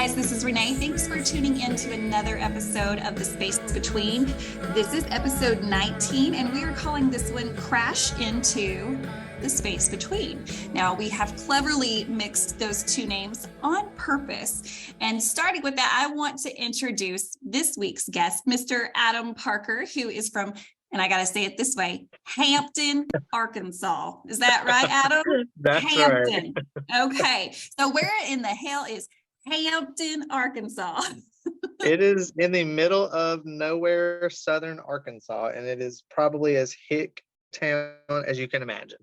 guys, this is Renae. Thanks for tuning in to another episode of The Space Between. This is episode 19, and we are calling this one Crash Into the Space Between. Now, we have cleverly mixed those two names on purpose. And starting with that, I want to introduce this week's guest, Mr. Adam Parker, who is from, and I got to say it this way, Hampton, Arkansas. Is that right, Adam? That's Hampton. right. Okay. So where in the hell is Hampton, Arkansas? It is in the middle of nowhere, southern Arkansas, and it is probably as hick town as you can imagine.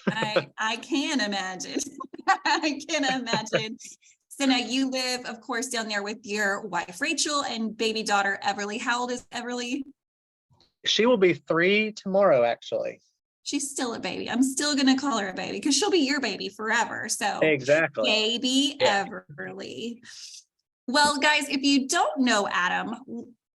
I can imagine. I can imagine. So now you live, of course, down there with your wife, Rachel, and baby daughter, Everly. How old is Everly? She will be 3 tomorrow, actually. She's still a baby. I'm still going to call her a baby because she'll be your baby forever. So Exactly. Baby Everly. Well, guys, if you don't know Adam,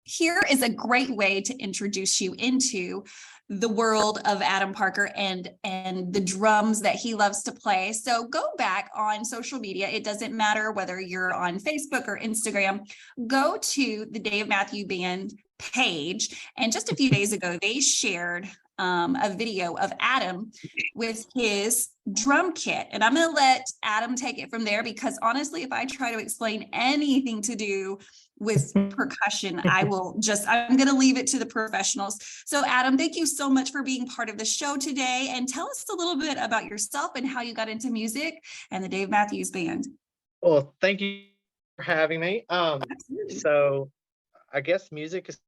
here is a great way to introduce you into the world of Adam Parker and the drums that he loves to play. So go back on social media. It doesn't matter whether you're on Facebook or Instagram. Go to the Dave Matthew Band page. And just a few days ago, they shared a video of Adam with his drum kit. And I'm going to let Adam take it from there, because honestly, if I try to explain anything to do with percussion, I'm going to leave it to the professionals. So Adam, thank you so much for being part of the show today. And tell us a little bit about yourself and how you got into music and the Dave Matthews Band. Well, thank you for having me. Absolutely. So I guess music has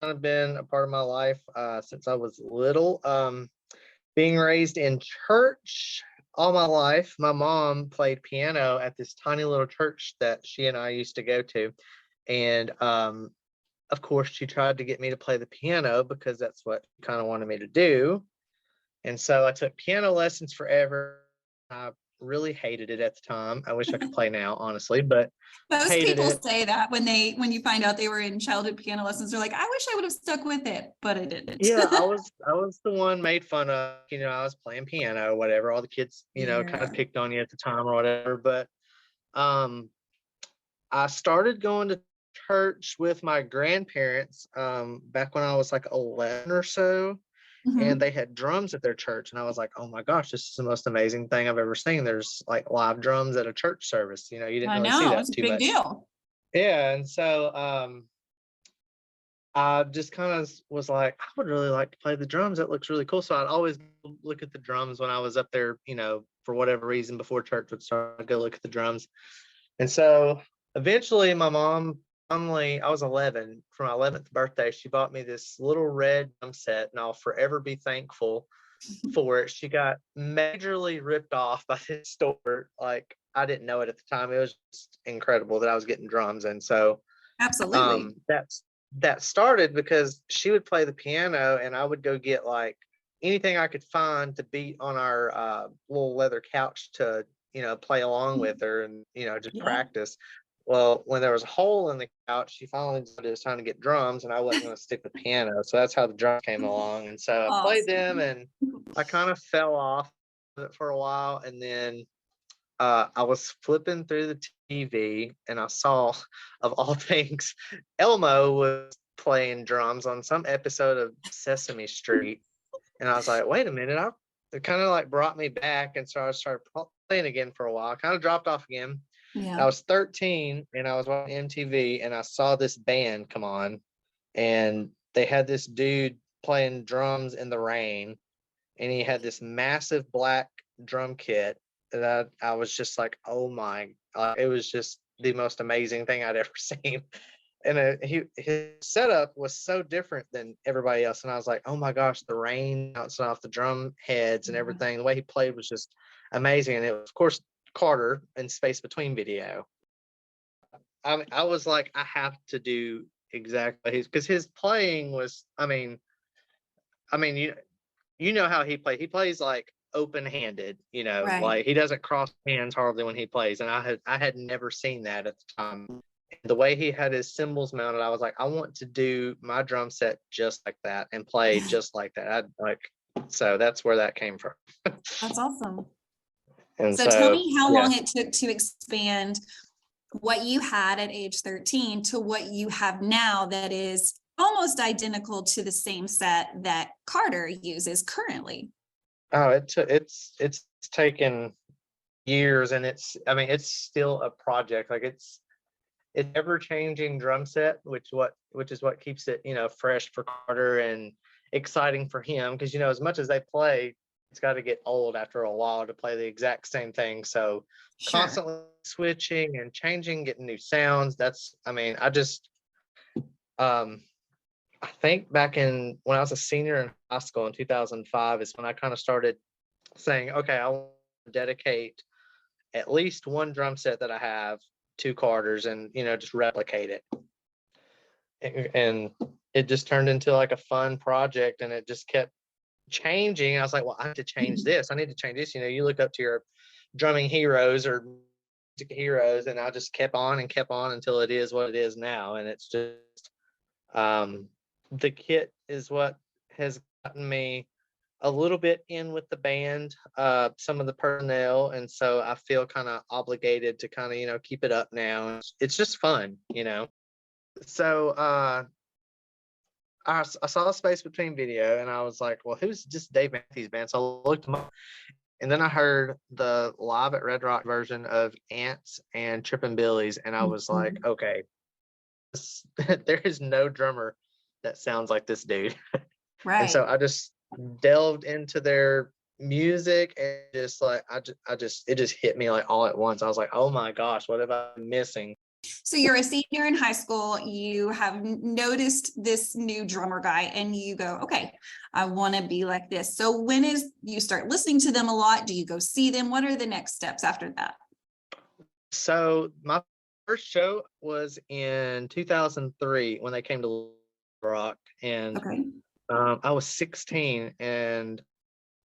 kind of been a part of my life since I was little. Being raised in church all my life, my mom played piano at this tiny little church that she and I used to go to. And of course, she tried to get me to play the piano because that's what she kind of wanted me to do. And so I took piano lessons forever. I really hated it at the time. I wish I could play now, honestly, but most people say that when you find out they were in childhood piano lessons, they're like, I wish I would have stuck with it, but I didn't. Yeah, I was the one made fun of, I was playing piano or whatever. All the kids, kind of picked on you at the time or whatever. But I started going to church with my grandparents back when I was like 11 or so. Mm-hmm. And they had drums at their church, and I was like, oh my gosh, this is the most amazing thing I've ever seen. There's like live drums at a church service. You didn't really see that it's too a big much. Deal. Yeah, and so I just kind of was like, I would really like to play the drums. That looks really cool. So I'd always look at the drums when I was up there, for whatever reason before church would start, I'd go look at the drums. And so eventually my mom, I was 11. For my 11th birthday, she bought me this little red drum set, and I'll forever be thankful for it. She got majorly ripped off by this store. Like, I didn't know it at the time. It was just incredible that I was getting drums. And so absolutely, that started because she would play the piano, and I would go get like anything I could find to beat on our little leather couch to play along with her and just practice. Well, when there was a hole in the couch, she finally decided it was time to get drums, and I wasn't going to stick with piano. So that's how the drums came along. And so I played them, and I kind of fell off it for a while. And then I was flipping through the TV, and I saw, of all things, Elmo was playing drums on some episode of Sesame Street. And I was like, wait a minute. It kind of like brought me back. And so I started playing again for a while. I kind of dropped off again. Yeah. I was 13, and I was watching MTV, and I saw this band come on, and they had this dude playing drums in the rain, and he had this massive black drum kit that I was just like, oh my, it was just the most amazing thing I'd ever seen. And his setup was so different than everybody else. And I was like, oh my gosh, the rain bouncing off the drum heads and everything, the way he played was just amazing. And it was, of course, Carter and Space Between video. I was like, I have to do exactly because his playing was, you know how he plays. He plays like open-handed, right. Like he doesn't cross hands hardly when he plays. And I had never seen that at the time. The way he had his cymbals mounted, I was like, I want to do my drum set just like that and play just like that. So that's where that came from. That's awesome. And so tell me how long it took to expand what you had at age 13 to what you have now that is almost identical to the same set that Carter uses currently? Oh, it's taken years, and I mean, it's still a project. Like it's ever changing drum set, which is what keeps it, fresh for Carter and exciting for him. Because as much as they play, it's got to get old after a while to play the exact same thing. So Sure. constantly switching and changing, getting new sounds. I mean, um I think back when I was a senior in high school in 2005 is when I kind of started saying, okay, I want to dedicate at least one drum set that I have to Carter's, and just replicate it. And it just turned into like a fun project, and it just kept changing. I was like, well, I have to change this. I need to change this. You look up to your drumming heroes or music heroes, and I just kept on and kept on until it is what it is now. And it's just the kit is what has gotten me a little bit in with the band, some of the personnel, and so I feel kind of obligated to kind of keep it up now. It's just fun. So I saw Space Between video, and I was like, well, who's just Dave Matthews Band? So I looked him up, and then I heard the live at Red Rock version of Ants and Trippin' Billies, and I was like, okay, there is no drummer that sounds like this dude. And so Right. I just delved into their music, and just like it just hit me like all at once. I was like, oh my gosh, what have I been missing? So you're a senior in high school, you have noticed this new drummer guy and you go, okay, I want to be like this. So when you start listening to them a lot? Do you go see them? What are the next steps after that? So my first show was in 2003 when they came to Rock, and Okay. I was 16, and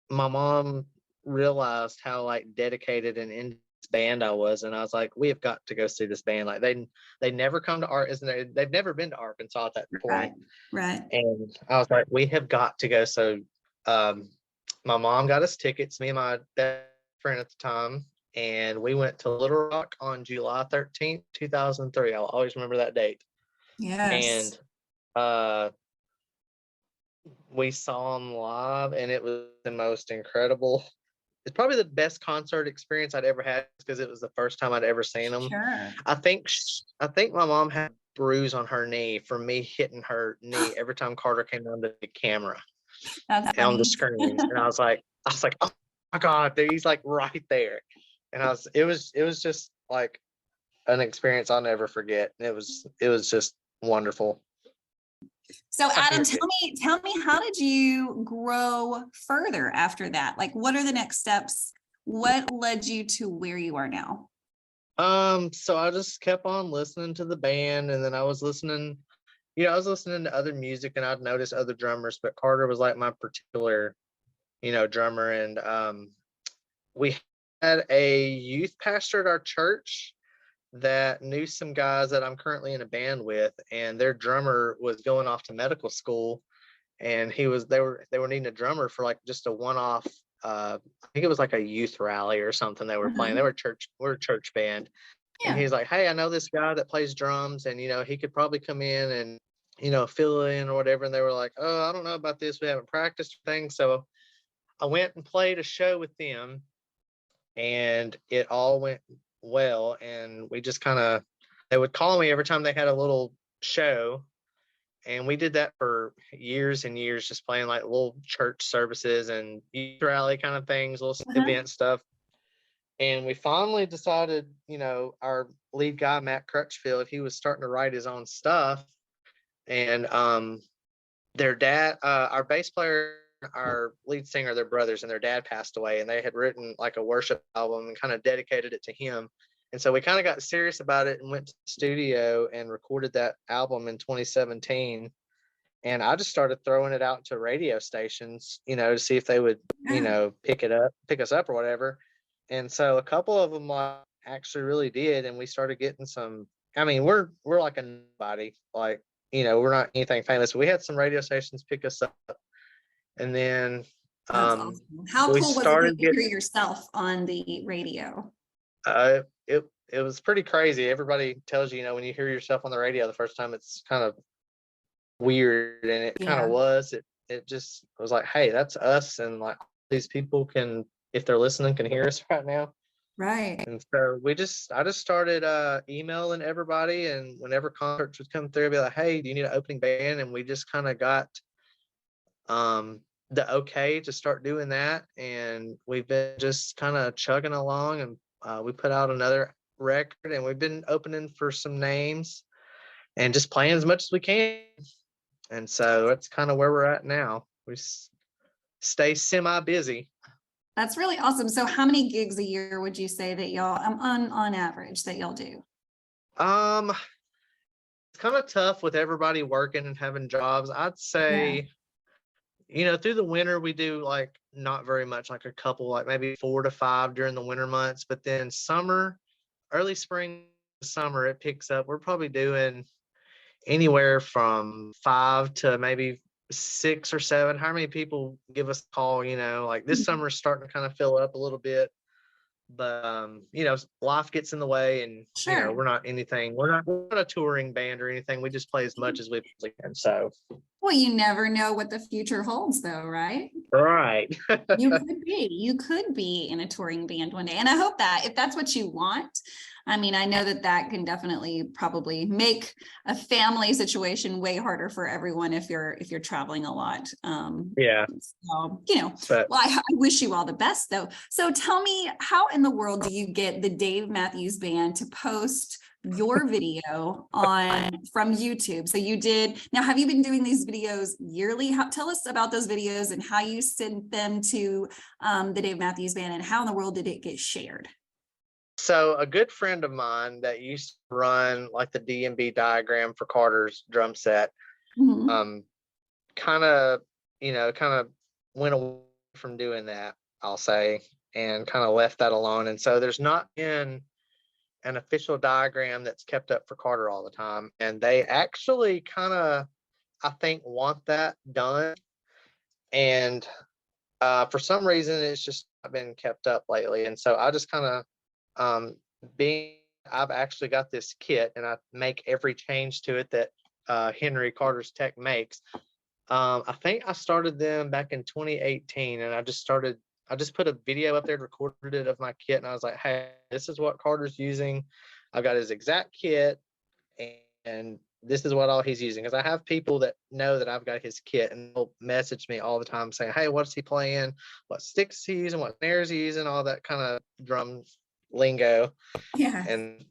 my mom realized how like dedicated and in this band I was, and I was like, we have got to go see this band. Like they never come to they've never been to Arkansas at that point. Right. And I was like, we have got to go. So my mom got us tickets, me and my best friend at the time, and we went to Little Rock on July 13th, 2003. I'll always remember that date. Yes. And we saw them live, and it was the most incredible. It's probably the best concert experience I'd ever had, because it was the first time I'd ever seen them. Sure. I think my mom had a bruise on her knee from me hitting her knee every time Carter came on the camera That's on the funny. screens, and I was like, oh my God, dude, he's like right there. And it was just like an experience I'll never forget. It was just wonderful. So Adam, tell me, how did you grow further after that? Like, what are the next steps? What led you to where you are now? So I just kept on listening to the band, and then I was listening to other music, and I'd noticed other drummers, but Carter was like my particular, drummer. And we had a youth pastor at our church that knew some guys that I'm currently in a band with, and their drummer was going off to medical school, and they were needing a drummer for like just a one-off. I think it was like a youth rally or something they were playing. We're a church band. And Yeah. he's like, hey, I know this guy that plays drums, and he could probably come in and fill in or whatever. And they were like, oh, I don't know about this, we haven't practiced things. So I went and played a show with them, and it all went well. And we just they would call me every time they had a little show, and we did that for years and years, just playing like little church services and youth rally kind of things, little event stuff. And we finally decided, our lead guy, Matt Crutchfield, he was starting to write his own stuff. And their dad, our bass player, our lead singer, their brothers, and their dad passed away, and they had written like a worship album and kind of dedicated it to him. And so we kind of got serious about it and went to the studio and recorded that album in 2017. And I just started throwing it out to radio stations, to see if they would, pick us up or whatever. And so a couple of them actually really did, and we started getting some. I mean, we're like a nobody, like we're not anything famous. We had some radio stations pick us up, and then That's awesome. How we cool was it to started hear getting yourself on the radio? it it was pretty crazy. Everybody tells you, when you hear yourself on the radio the first time, it's kind of weird, and it kind of Yeah, was. It just was like, hey, that's us, and like these people can, if they're listening, can hear us right now. right. And so I just started emailing everybody, and whenever concerts would come through, I'd be like, hey, do you need an opening band? And we just kind of got um the okay to start doing that, and we've been just kind of chugging along, and we put out another record, and we've been opening for some names and just playing as much as we can. And so that's kind of where we're at now. Stay semi busy. That's really awesome. So how many gigs a year would you say that y'all, on average, that y'all do? um it's kind of tough with everybody working and having jobs. I'd Yeah. say, through the winter we do like not very much, like a couple, like maybe 4 to 5 during the winter months. But then summer, early spring, summer, it picks up. We're probably doing anywhere from 5 to maybe 6 or 7. How many people give us a call? Like this summer's starting to kind of fill up a little bit, but life gets in the way, and Sure. we're not a touring band or anything. We just play as much as we can. So Well, you never know what the future holds, though, right? right. You could be in a touring band one day. And I hope that if that's what you want, I mean, I know that that can definitely probably make a family situation way harder for everyone if you're traveling a lot. Yeah, So, but well, I wish you all the best though. So tell me, how in the world do you get the Dave Matthews Band to post your video on from YouTube? So you did. Now, have you been doing these videos yearly? Tell us about those videos and how you sent them to the Dave Matthews Band, and how in the world did it get shared? so a good friend of mine that used to run like the DMB diagram for Carter's drum set, Mhm. um, kind of went away from doing that, I'll say, and kind of left that alone. And so there's not been an official diagram that's kept up for Carter all the time. And they actually kind of, I think, want that done. And for some reason, it's just not been kept up lately. And so I just kind of, being, I've actually got this kit, and I make every change to it that Henry Carter's Tech makes. I think I started them back in 2018, and I just put a video up there and recorded it of my kit. And I was like, hey, this is what Carter's using. I've got his exact kit, and this is what all he's using. Because I have people that know that I've got his kit, and they'll message me all the time saying, hey, what's he playing? What sticks he using? What snares he using? All that kind of drum lingo. Yeah. And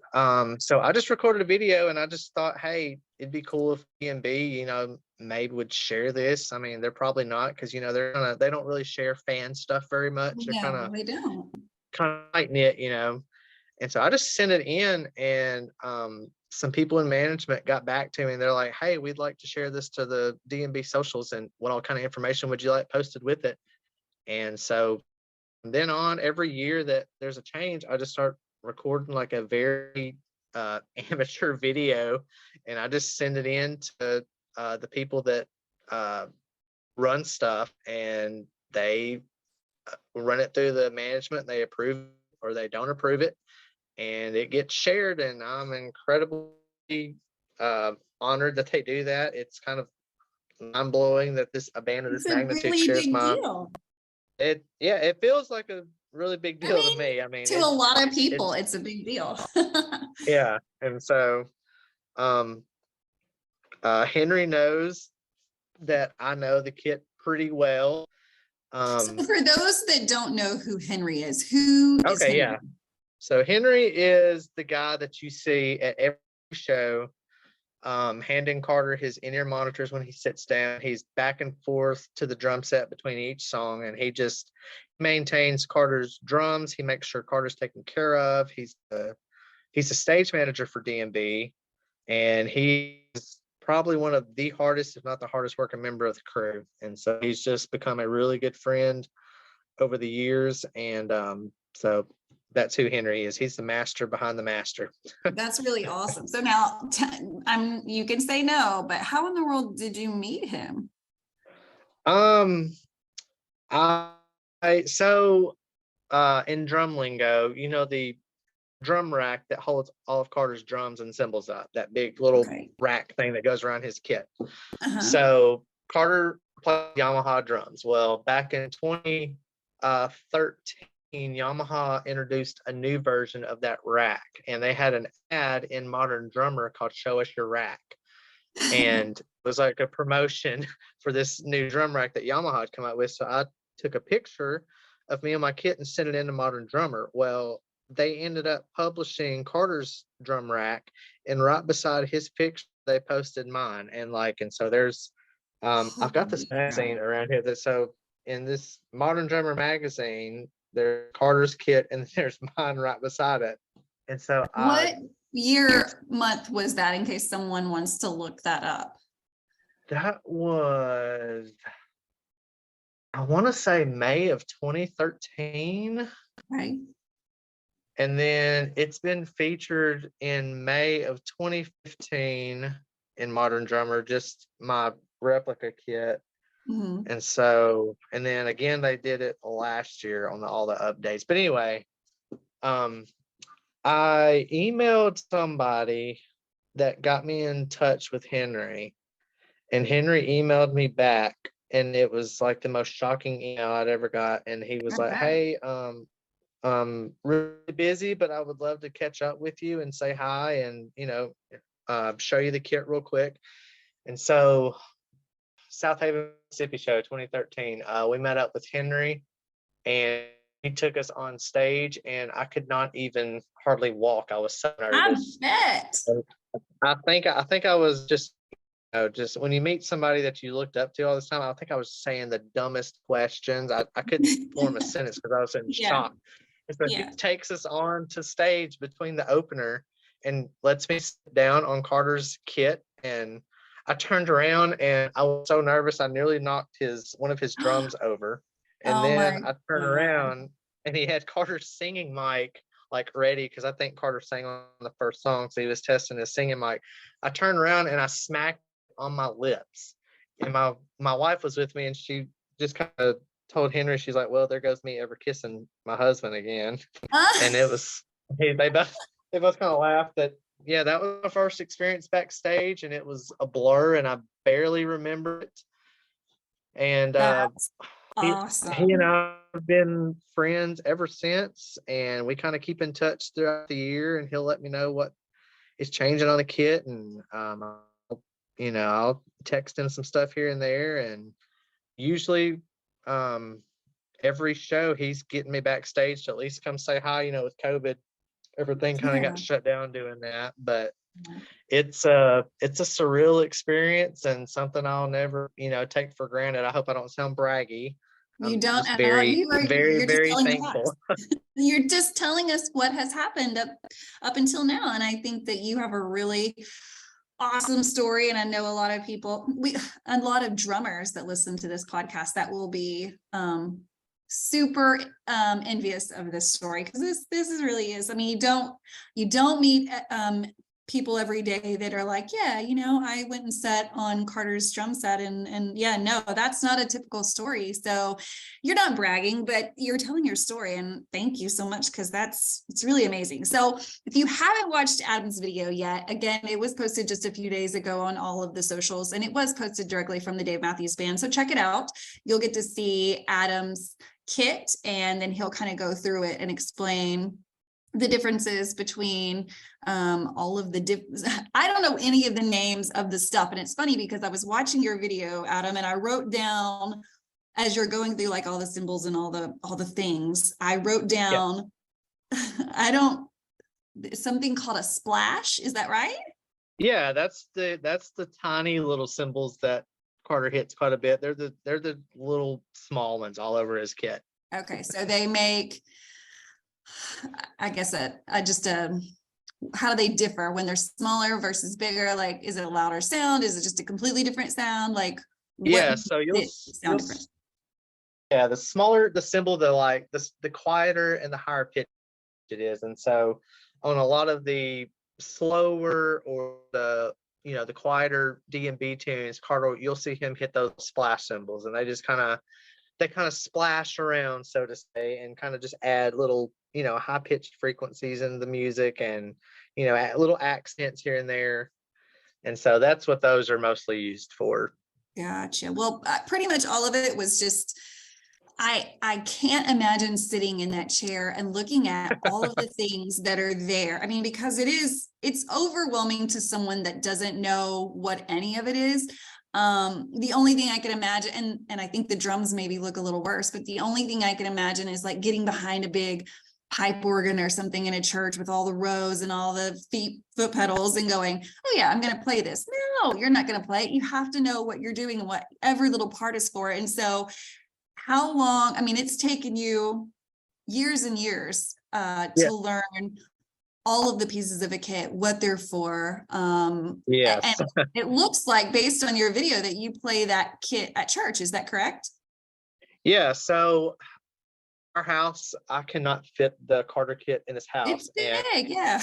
so I just recorded a video, and I just thought, hey, it'd be cool if B&B, maybe would share this. I mean, they're probably not, because they don't really share fan stuff very much. They're kind No, of they don't. tight knit. And so I just sent it in, and some people in management got back to me, and they're like, hey, we'd like to share this to the D&B socials, and what all kind of information would you like posted with it? And so from then on, every year that there's a change, I just start recording like a very amateur video, and I just send it in to the people that run stuff, and they run it through the management. They approve or they don't approve it, and it gets shared. And I'm incredibly honored that they do that. It's kind of mind blowing that a band of It's this a magnitude really shares big my. deal. It feels like a really big I deal to mean, me. I mean, to a lot of it people, it's a big deal. yeah. And so um Henry knows that I know the kit pretty well. So Um for those that don't know who Henry is, who is okay, Henry? yeah. So Henry is the guy that you see at every show, handing Carter his in-ear monitors when he sits down. He's back and forth to the drum set between each song, and he just maintains Carter's drums. He makes sure Carter's taken care of. He's a stage manager for DMB, and he's probably one of the hardest, if not the hardest working member of the crew. And so he's just become a really good friend over the years. And so that's who Henry is. He's the master behind the master. That's really awesome. So now you can say no, but how in the world did you meet him? Um, I so in drum lingo, the drum rack that holds all of Carter's drums and cymbals up, that big little Okay. rack thing that goes around his kit. Uh-huh. So Carter played Yamaha drums. Well, back in 2013, Yamaha introduced a new version of that rack, and they had an ad in Modern Drummer called "Show Us Your Rack," and it was like a promotion for this new drum rack that Yamaha had come out with. So I took a picture of me and my kit and sent it into Modern Drummer. Well, they ended up publishing Carter's drum rack, and right beside his picture, they posted mine. And so there's, I've got this Holy crap. magazine around here that, so in this Modern Drummer magazine, there's Carter's kit and there's mine right beside it. And so What year, month was that, in case someone wants to look that up? that was, I want to say May of 2013. Right. And then it's been featured in May of 2015 in Modern Drummer, just my replica kit. Mhm. And then again, they did it last year on all the updates. But anyway, I emailed somebody that got me in touch with Henry, and Henry emailed me back, and it was like the most shocking email I'd ever got. And he was like, Okay. "Hey, really busy, but I would love to catch up with you and say hi and, show you the kit real quick." And so South Haven, Mississippi show 2013, we met up with Henry, and he took us on stage, and I could not even hardly walk. I was so I nervous. bet. And I think I was just when you meet somebody that you looked up to all this time, I think I was saying the dumbest questions. I couldn't form a sentence because I was in Yeah. shock. And so he Yeah. takes us on to stage between the opener and lets me sit down on Carter's kit. And I turned around and I was so nervous I nearly knocked one of his drums over. And Oh my then I turned God. around and he had Carter's singing mic like ready, because I think Carter sang on the first song, so he was testing his singing mic. I turned around and I smacked on my lips. And my wife was with me, and she just kind of told Henry, she's like, "Well, there goes me ever kissing my husband again." And it was, they both kind of laughed. That, yeah, that was my first experience backstage, and it was a blur, and I barely remember it. And That's he awesome. and I have been friends ever since, and we kind of keep in touch throughout the year, and he'll let me know what is changing on the kit, and I'll text him some stuff here and there, and usually every show he's getting me backstage to at least come say hi. With COVID, everything kind of Yeah. got shut down doing that, but it's a surreal experience and something I'll never take for granted. I hope I don't sound braggy. You I'm don't just at all. very, very, You're just very telling the thankful. facts. You're just telling us what has happened up until now. And I think that you have a really awesome story. And I know a lot of people, a lot of drummers that listen to this podcast that will be super envious of this story, because this really is. I mean, you don't meet people every day that are like, yeah, I went and sat on Carter's drum set, and yeah, no, that's not a typical story. So you're not bragging, but you're telling your story, and thank you so much, because it's really amazing. So if you haven't watched Adam's video yet, again, it was posted just a few days ago on all of the socials, and it was posted directly from the Dave Matthews Band. So check it out. You'll get to see Adam's kit, and then he'll kind of go through it and explain the differences between all of I don't know any of the names of the stuff. And it's funny because I was watching your video, Adam, and I wrote down, as you're going through like all the symbols and all the things, I wrote down, something called a splash. Is that right? Yeah, that's the tiny little symbols that Carter hits quite a bit. They're the little small ones all over his kit. Okay, so they make, I guess, how do they differ when they're smaller versus bigger? Like, is it a louder sound? Is it just a completely different sound? Like, yeah, so sound different? Yeah, the smaller the symbol, the quieter and the higher pitch it is. And so on a lot of the slower or the quieter D and B tunes, Carter, you'll see him hit those splash cymbals, and they just kind of they kind of splash around, so to say, and kind of just add little, high pitched frequencies in the music, and add little accents here and there. And so that's what those are mostly used for. Gotcha. Well, pretty much all of it was just, I can't imagine sitting in that chair and looking at all of the things that are there. I mean, because it's overwhelming to someone that doesn't know what any of it is. The only thing I can imagine, and I think the drums maybe look a little worse, but the only thing I can imagine is like getting behind a big pipe organ or something in a church with all the rows and all the foot pedals and going, oh yeah, I'm going to play this. No, you're not going to play it. You have to know what you're doing and what every little part is for. And so how long, I mean, it's taken you years and years Yeah. to learn all of the pieces of a kit, what they're for. Yes. And it looks like, based on your video, that you play that kit at church. Is that correct? Yeah. So our house, I cannot fit the Carter kit in his house. It's big, yeah.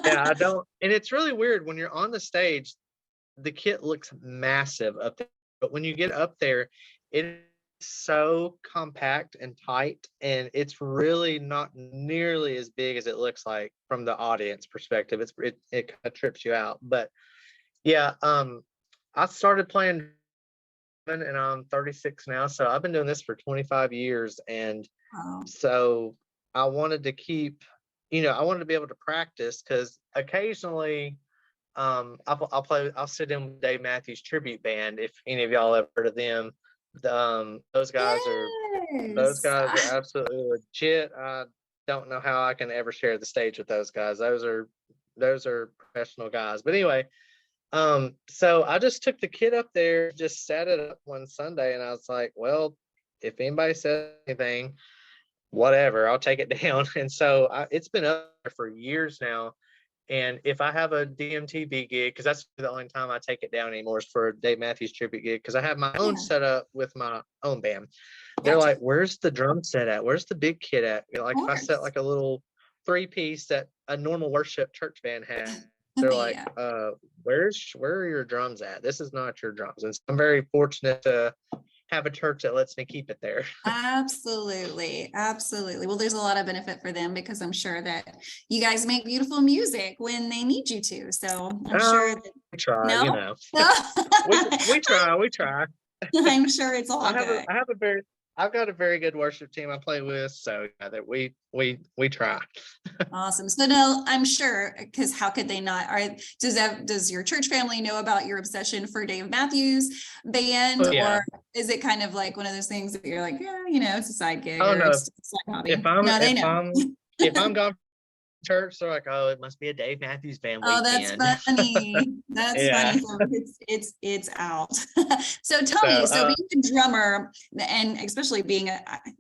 Yeah, I don't. And it's really weird when you're on the stage, the kit looks massive up there. But when you get up there, it's so compact and tight, and it's really not nearly as big as it looks like from the audience perspective. It kind of trips you out. But yeah, I started playing and I'm 36 now, so I've been doing this for 25 years. And Wow. so I wanted to keep, I wanted to be able to practice, because occasionally I'll sit in with Dave Matthews Tribute Band, if any of y'all have heard of them. Those guys Yes. are absolutely legit. I don't know how I can ever share the stage with those guys. Those are professional guys. But anyway, so I just took the kit up there, just set it up one Sunday, and I was like, well, if anybody says anything, whatever, I'll take it down. And so it's been up there for years now. And if I have a DMTV gig, because that's the only time I take it down anymore, is for a Dave Matthews tribute gig, because I have my own setup with my own band. They're like, where's the drum set at? Where's the big kit at? Like, if I set like a little 3-piece that a normal worship church band has, they're like, where are your drums at? This is not your drums. And so I'm very fortunate to have a church that lets me keep it there. Absolutely. Absolutely. Well, there's a lot of benefit for them, because I'm sure that you guys make beautiful music when they need you to. So I'm sure that we try, no? we try. I'm sure it's all good. I've got a very good worship team I play with, so that we try. Awesome. So no, I'm sure, because how could they not? Does your church family know about your obsession for Dave Matthews Band, or is it kind of like one of those things that you're like, yeah, it's a side gig? Oh no, it's a side hobby? if I'm gone church, they're like, oh, it must be a Dave Matthews Band weekend. Oh, that's funny. That's funny. So it's out. So tell me, so being a drummer, and especially being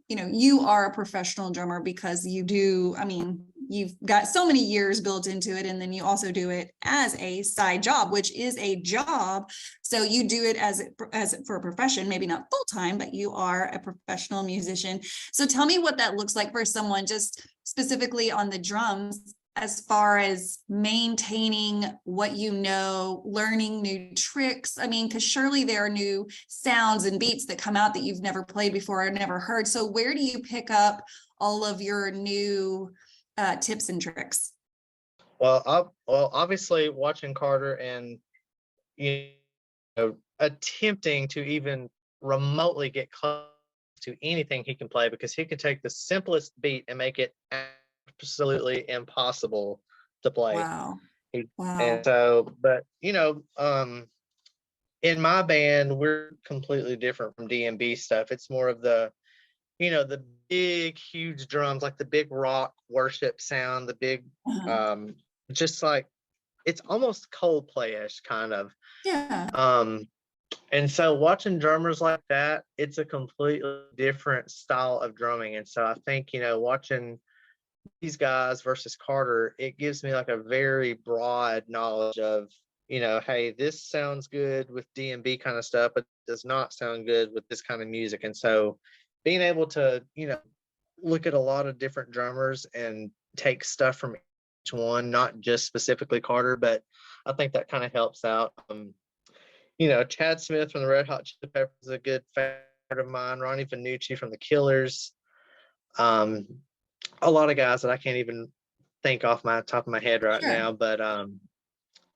you are a professional drummer, because you do, I mean, you've got so many years built into it, and then you also do it as a side job, which is a job. So you do it as for a profession, maybe not full time, but you are a professional musician. So tell me what that looks like for someone, just specifically on the drums, as far as maintaining what learning new tricks. I mean, because surely there are new sounds and beats that come out that you've never played before or never heard. So where do you pick up all of your new tips and tricks? Well, obviously watching Carter and attempting to even remotely get close to anything he can play, because he can take the simplest beat and make it absolutely impossible to play. Wow. And so, but in my band, we're completely different from DMB stuff. It's more of the the big, huge drums, like the big rock worship sound, the big, just like, it's almost Coldplay-ish kind of. Yeah. And so watching drummers like that, it's a completely different style of drumming. And so I think, watching these guys versus Carter, it gives me like a very broad knowledge of, hey, this sounds good with DMB kind of stuff, but does not sound good with this kind of music. And so being able to, look at a lot of different drummers and take stuff from each one, not just specifically Carter, but I think that kind of helps out. Chad Smith from the Red Hot Chili Peppers is a good of mine, Ronnie Vanucci from the Killers. A lot of guys that I can't even think off my top of my head right Sure. now, but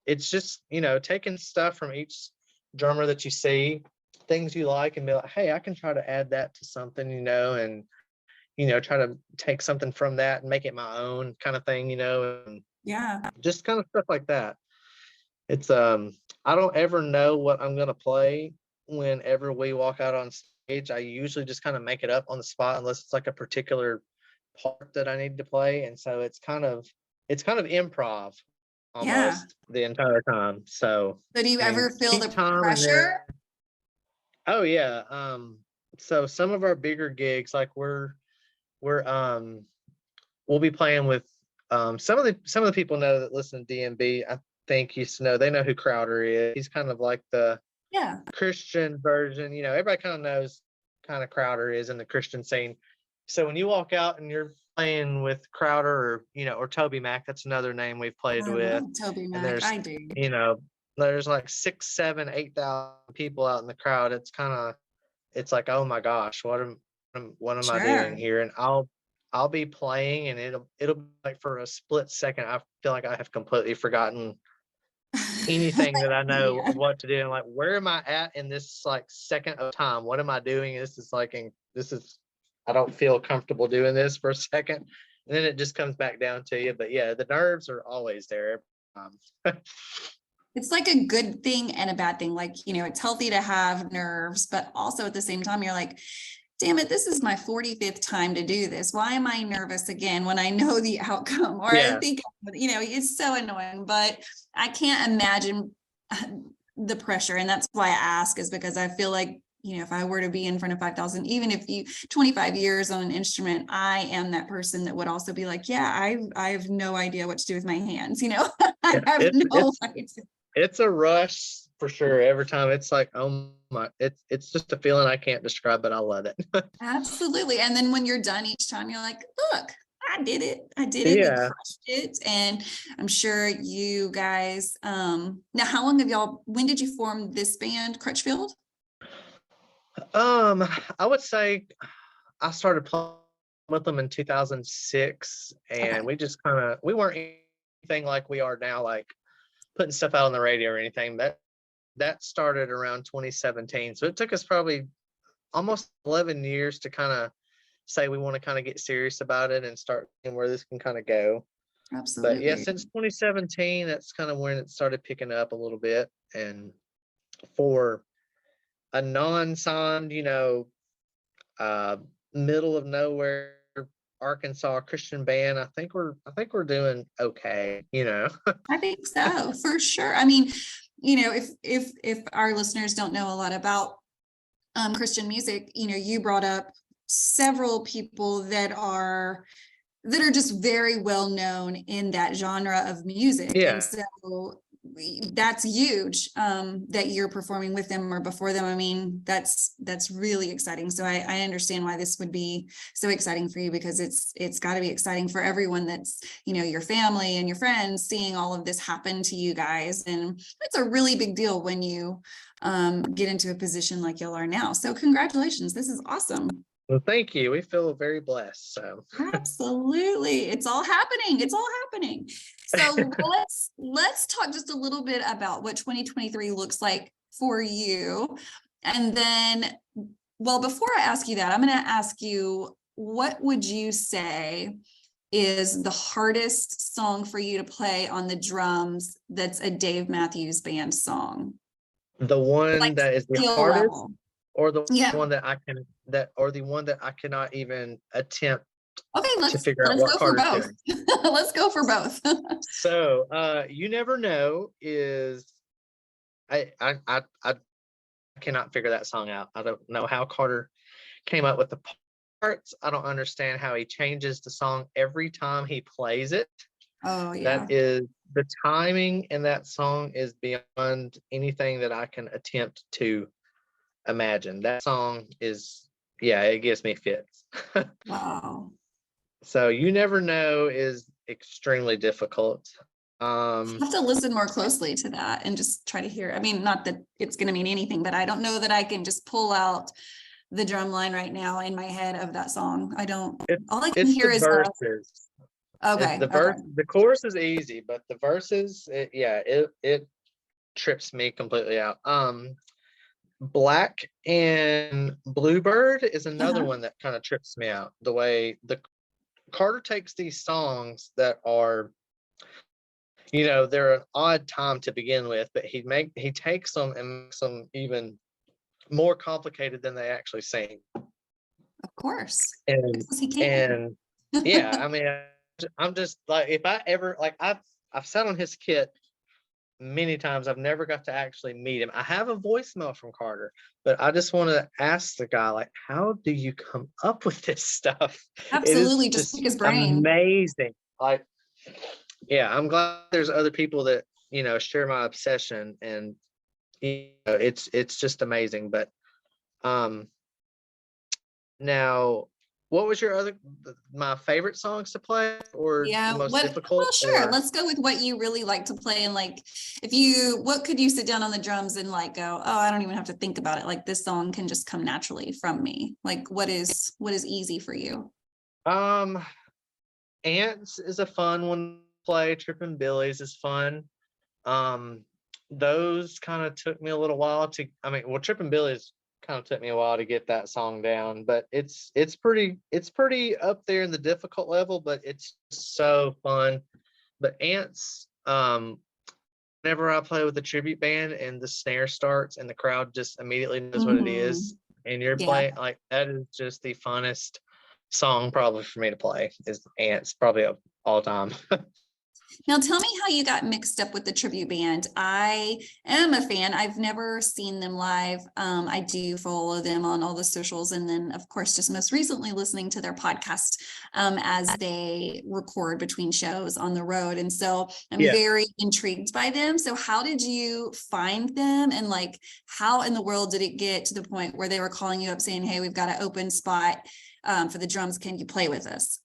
it's just, you know, taking stuff from each drummer that you see, things you like, and be like, hey, I can try to add that to something, you know, and, you know, try to take something from that and make it my own kind of thing, you know, and Yeah. just kind of stuff like that. It's I don't ever know what I'm gonna play whenever we walk out on stage. I usually just kind of make it up on the spot unless it's like a particular part that I need to play. And so it's kind of improv Yeah. almost the entire time. So So do you I mean, ever feel keep the time and then pressure? oh yeah. So some of our bigger gigs, like we're we'll be playing with some of the people know that listen to DMB, I think used to know, they know who Crowder is. He's kind of like the Yeah. Christian version, you know, everybody kind of knows kind of Crowder is in the Christian scene. So when you walk out and you're playing with Crowder or, you know, or Toby Mac, that's another name we've played I with. love Toby And Mac. I do. you know, there's like 6, 7, 8,000 people out in the crowd. It's like, oh my gosh, what am I doing Sure. here? And I'll be playing and it'll be like for a split second, I feel like I have completely forgotten anything that I know Yeah. of what to do. And like, where am I at in this like second of time? What am I doing? I don't feel comfortable doing this for a second. And then it just comes back down to you. But yeah, the nerves are always there. It's like a good thing and a bad thing. Like, you know, it's healthy to have nerves, but also at the same time, you're like, damn it, this is my 45th time to do this. Why am I nervous again when I know the outcome? Or I Yeah. think, you know, it's so annoying, but I can't imagine the pressure. And that's why I ask, is because I feel like, you know, if I were to be in front of 5,000, even if you 25 years on an instrument, I am that person that would also be like, yeah, I have no idea what to do with my hands. You know, I have no idea. It's a rush for sure. Every time it's like, oh my, it's just a feeling I can't describe, but I love it. Absolutely. And then when you're done each time, you're like, look, I did it. I did it. We Yeah. crushed it. And I'm sure you guys, now how long when did you form this band, Crutchfield? I would say I started playing with them in 2006, Okay. and we weren't anything like we are now, like putting stuff out on the radio or anything. That started around 2017. So it took us probably almost 11 years to kind of say we want to kind of get serious about it and start seeing where this can kind of go. But yeah, Absolutely. since 2017, that's kind of when it started picking up a little bit. And for a non-signed, you know, middle of nowhere Arkansas Christian band, I think we're doing okay, you know. I think so, for sure. I mean, you know, if our listeners don't know a lot about Christian music, you know, you brought up several people that are just very well known in that genre of music. Yeah. And so that's huge, that you're performing with them or before them. I mean, that's really exciting. So I understand why this would be so exciting for you, because it's got to be exciting for everyone that's, you know, your family and your friends, seeing all of this happen to you guys. And it's a really big deal when you get into a position like y'all are now. So congratulations. This is awesome. Well, thank you. We feel very blessed. So Absolutely. It's all happening. It's all happening. So let's talk just a little bit about what 2023 looks like for you. And then, well, before I ask you that, I'm going to ask you, what would you say is the hardest song for you to play on the drums that's a Dave Matthews Band song? the one Like that is the skill hardest, level. or the Yeah. one or the one that I cannot even attempt Okay, to let's figure out what go for Carter's both. doing. Let's go for both. So You Never Know is I cannot figure that song out. I don't know how Carter came up with the parts. I don't understand how he changes the song every time he plays it. Oh yeah. That is, the timing in that song is beyond anything that I can attempt to imagine. That song is, yeah, it gives me fits. Wow. So You Never Know is extremely difficult. I have to listen more closely to that and just try to hear. I mean, not that it's going to mean anything, but I don't know that I can just pull out the drum line right now in my head of that song. I don't, It, all I can it's hear the is verses. okay. The chorus is easy, but the verses, it trips me completely out. Black and Bluebird is another Uh-huh. one that kind of trips me out. The way the Carter takes these songs that are, they're an odd time to begin with, but he takes them and makes them even more complicated than they actually seem. Of course. And Because he can. and yeah, I mean, I'm just like, if I ever like, I've sat on his kit many times. I've never got to actually meet him. I have a voicemail from Carter, but I just want to ask the guy, like, how do you come up with this stuff? It is Absolutely. Just just pick his brain. amazing. Like, yeah, I'm glad there's other people that, share my obsession, and it's just amazing. But now, what was my favorite songs to play, or the Yeah. most Well, difficult, sure. or Let's go with what you really like to play. And like, what could you sit down on the drums and like go, oh, I don't even have to think about it. Like this song can just come naturally from me. Like what is easy for you? um Ants is a fun one to play. Trippin' Billies is fun. Um, those kind of took me a little while to. I mean, well, Trippin' Billies kind of took me a while to get that song down, but it's pretty up there in the difficult level, but it's so fun. But Ants, whenever I play with a tribute band and the snare starts and the crowd just immediately knows what it Mhm. is, and you're Yeah. playing, like, that is just the funnest song probably for me to play, is Ants, probably of all time. Now tell me how you got mixed up with the tribute band. I am a fan. I've never seen them live. I do follow them on all the socials, and then of course just most recently listening to their podcast as they record between shows on the road. And so I'm Yeah. very intrigued by them. So how did you find them, and like how in the world did it get to the point where they were calling you up saying, hey, we've got an open spot for the drums, can you play with us?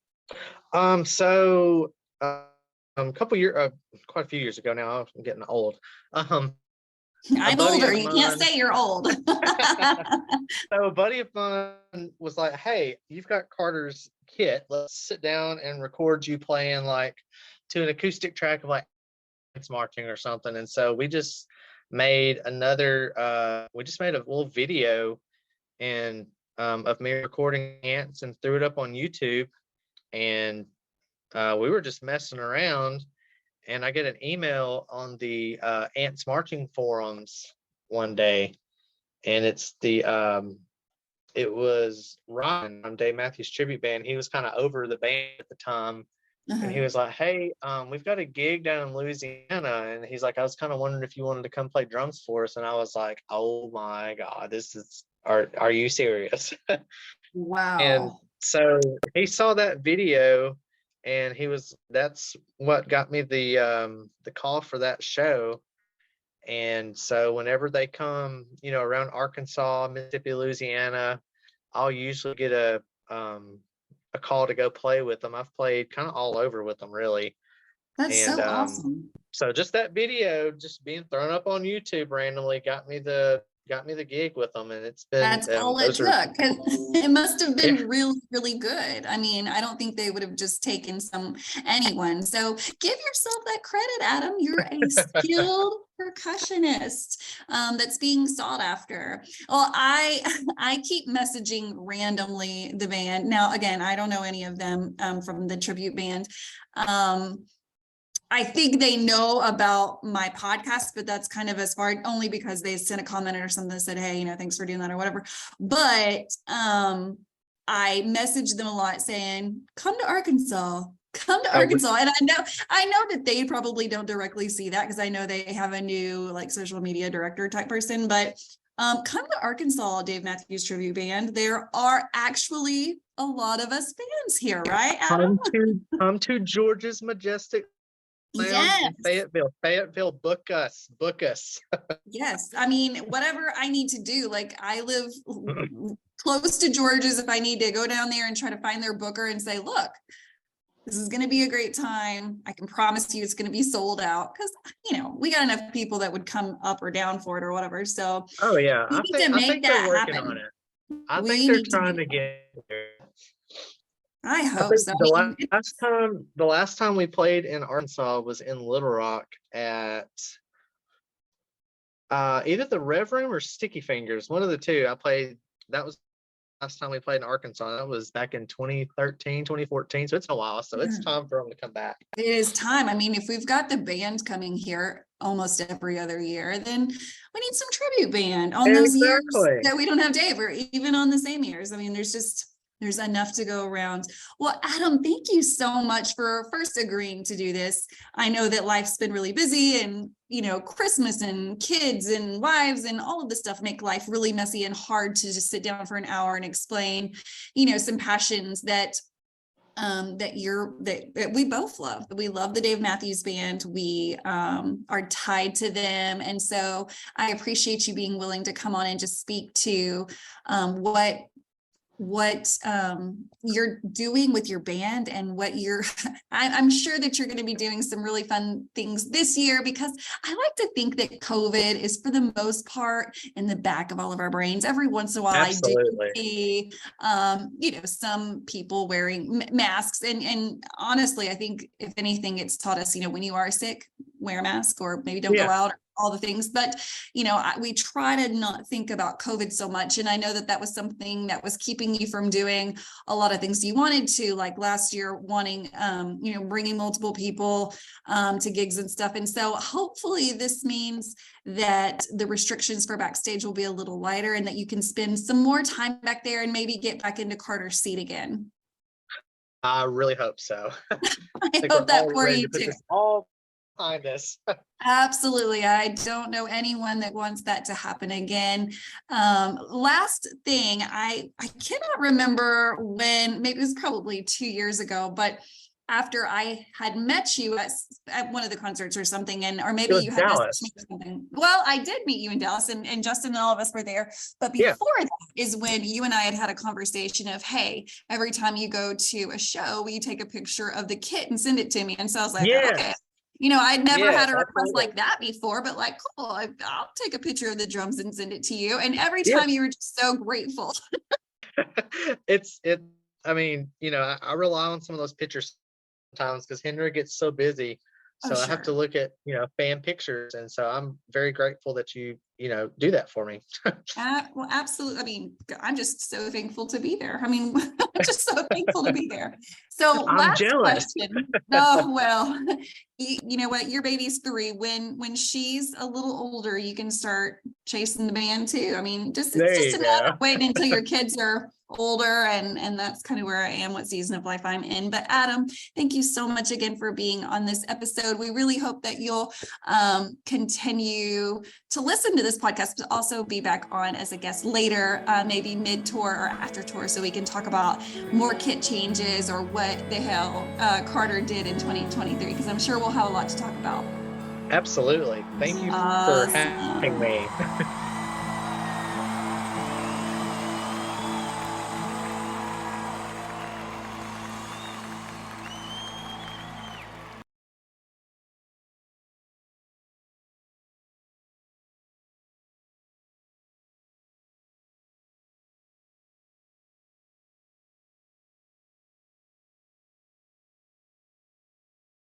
So a couple years, quite a few years ago now, I'm getting old. A I'm buddy older. of You can't mine, say you're old. so a buddy of mine was like, "Hey, you've got Carter's kit. Let's sit down and record you playing like to an acoustic track of like Ants Marching or something." And so we just made we just made a little video and of me recording Ants and threw it up on YouTube. And we were just messing around, and I get an email on the Ants Marching forums one day, and it was Ryan from Dave Matthews Tribute Band. He was kind of over the band at the time, and he Uh-huh. was like, "Hey, we've got a gig down in Louisiana," and he's like, "I was kind of wondering if you wanted to come play drums for us." And I was like, "Oh my God, are you serious?" And Wow. so he saw that video, and that's what got me the call for that show. And so whenever they come, around Arkansas, Mississippi, Louisiana, I'll usually get a call to go play with them. I've played kind of all over with them, really. That's And so awesome. so just that video just being thrown up on YouTube randomly got me the gig with them, and it's been That's all it those are took. 'Cause it must have yeah. been really, really good. I mean, I don't think they would have just taken anyone. So give yourself that credit, Adam. You're a skilled percussionist that's being sought after. Well, I keep messaging randomly the band. Now, again, I don't know any of them from the tribute band. I think they know about my podcast, but that's kind of as far, only because they sent a comment or something that said, hey, thanks for doing that or whatever. But I messaged them a lot saying, come to Arkansas. Come to Oh, Arkansas. And I know that they probably don't directly see that because I know they have a new like social media director type person, but come to Arkansas, Dave Matthews Tribute Band. There are actually a lot of us fans here, right, Adam? come to Georgia's majestic Lounge Yes. in Fayetteville. Fayetteville, book us. Yes. I mean, whatever I need to do, like I live close to George's. If I need to go down there and try to find their booker and say, look, this is going to be a great time. I can promise you it's going to be sold out because, we got enough people that would come up or down for it or whatever. So Oh yeah, we need to I make think they're that working on happen. it. I think We they're need to trying be, to get there. I I hope think so. the last time we played in Arkansas was in Little Rock at either the Rev Room or Sticky Fingers, one of the two. That was last time we played in Arkansas. That was back in 2013, 2014. So it's a while. So it's time for them to come back. It is time. I mean, if we've got the band coming here almost every other year, then we need some tribute band on those years Exactly. that we don't have Dave, or even on the same years. I mean, there's enough to go around. Well, Adam, thank you so much for first agreeing to do this. I know that life's been really busy, and Christmas and kids and wives and all of this stuff make life really messy and hard to just sit down for an hour and explain, some passions that that we both love. We love the Dave Matthews Band. We are tied to them. And so I appreciate you being willing to come on and just speak to what you're doing with your band, and what I'm sure that you're going to be doing some really fun things this year, because I like to think that COVID is, for the most part, in the back of all of our brains. Every once in a while, Absolutely. I do see some people wearing masks, and honestly, I think if anything, it's taught us, when you are sick, wear a mask, or maybe don't go out, all the things. But we try to not think about COVID so much, and I know that was something that was keeping you from doing a lot of things you wanted to, like last year, wanting bringing multiple people to gigs and stuff. And so hopefully this means that the restrictions for backstage will be a little lighter, and that you can spend some more time back there and maybe get back into Carter's seat again. I really hope so. I hope that for you too. All behind us. Absolutely. I don't know anyone that wants that to happen again. Last thing, I cannot remember when, maybe it was probably 2 years ago, but after I had met you at one of the concerts or something, or maybe you had Dallas. messaged me or something. Well, I did meet you in Dallas, and Justin and all of us were there. But before that is when you and I had a conversation of, hey, every time you go to a show, will you take a picture of the kit and send it to me? And so I was like, okay. I'd never had a request like that before, but cool, I'll take a picture of the drums and send it to you. And every time you were just so grateful. I mean, I rely on some of those pictures sometimes because Henry gets so busy. So I have to look at, fan pictures. And so I'm very grateful that you do that for me. Well, absolutely. I mean, I'm just so thankful to be there. I mean, I'm just so thankful to be there. So I'm jealous. Question. Oh, well, you know what? Your baby's 3. When she's a little older, you can start chasing the band too. I mean, it's just a matter of waiting until your kids are older, and that's kind of where I am, what season of life I'm in. But Adam, thank you so much again for being on this episode. We really hope that you'll continue to listen to this podcast, but also be back on as a guest later, maybe mid-tour or after tour, so we can talk about more kit changes or what the hell Carter did in 2023, because I'm sure we'll have a lot to talk about. Absolutely. Thank you for having me.